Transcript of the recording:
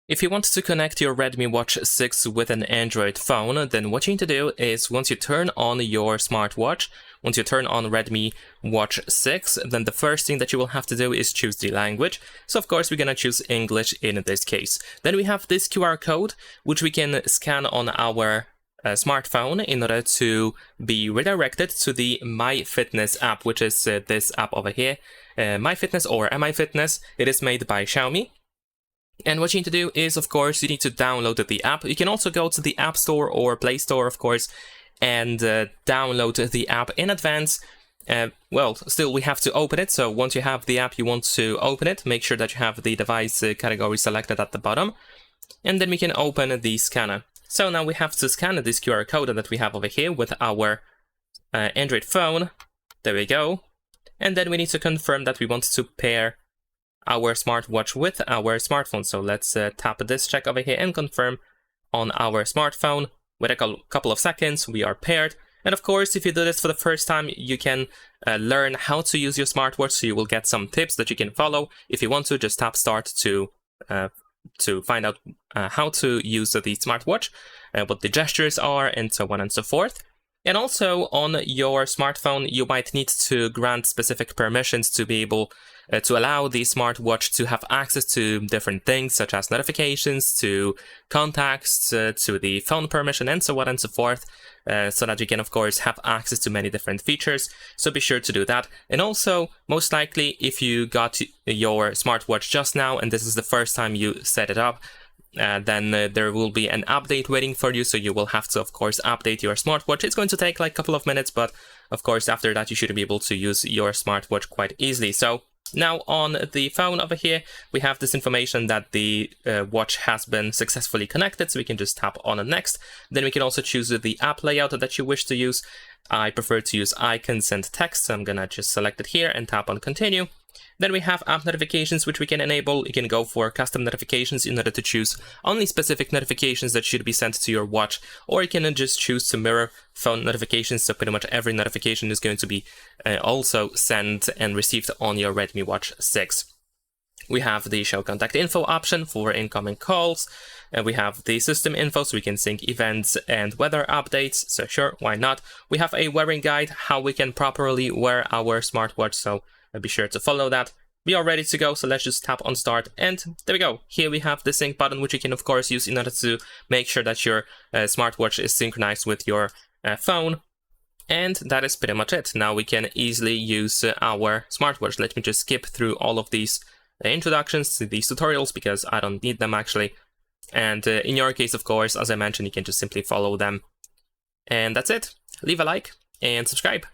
If you want to connect your Redmi Watch 6 with an Android phone, then what you need to do is once you turn on your smartwatch, once you turn on Redmi Watch 6, then the first thing that you will have to do is choose the language. So of course we're gonna choose English in this case. Then we have this QR code, which we can scan on our smartphone in order to be redirected to the MyFitness app, which is this app over here, MyFitness or MyFitness. It is made by Xiaomi. And what you need to do is, of course, you need to download the app. You can also go to the App Store or Play Store, of course, and download the app in advance. Well, still, we have to open it. So once you have the app, you want to open it. Make sure that you have the device category selected at the bottom. And then we can open the scanner. So now we have to scan this QR code that we have over here with our Android phone. There we go. And then we need to confirm that we want to pair our smartwatch with our smartphone. So let's tap this check over here and confirm on our smartphone. With a couple of seconds, we are paired. And of course, if you do this for the first time, you can learn how to use your smartwatch. So you will get some tips that you can follow. If you want to, just tap start to find out how to use the smartwatch, what the gestures are, and so on and so forth. And also on your smartphone, you might need to grant specific permissions to be able to allow the smartwatch to have access to different things, such as notifications, to contacts, to the phone permission, and so on and so forth, so that you can, of course, have access to many different features. So be sure to do that. And also, most likely, if you got your smartwatch just now, and this is the first time you set it up, then there will be an update waiting for you, so you will have to, of course, update your smartwatch. It's going to take like a couple of minutes, but of course, after that, you should be able to use your smartwatch quite easily. So now on the phone over here, we have this information that the watch has been successfully connected, so we can just tap on next. Then we can also choose the app layout that you wish to use. I prefer to use Conncet text, so I'm gonna just select it here and tap on continue. Then we have app notifications, which we can enable. You can go for custom notifications in order to choose only specific notifications that should be sent to your watch, or you can just choose to mirror phone notifications, so pretty much every notification is going to be also sent and received on your Redmi Watch 6. We have the show contact info option for incoming calls, and we have the system info, so we can sync events and weather updates, so sure, why not? We have a wearing guide, how we can properly wear our smartwatch, so be sure to follow that. We are ready to go, so let's just tap on start, and there we go. Here we have the sync button, which you can of course use in order to make sure that your smartwatch is synchronized with your phone. And that is pretty much it. Now we can easily use our smartwatch. Let me just skip through all of these introductions to these tutorials because I don't need them actually. And in your case, of course, as I mentioned, you can just simply follow them. And that's it. Leave a like and subscribe.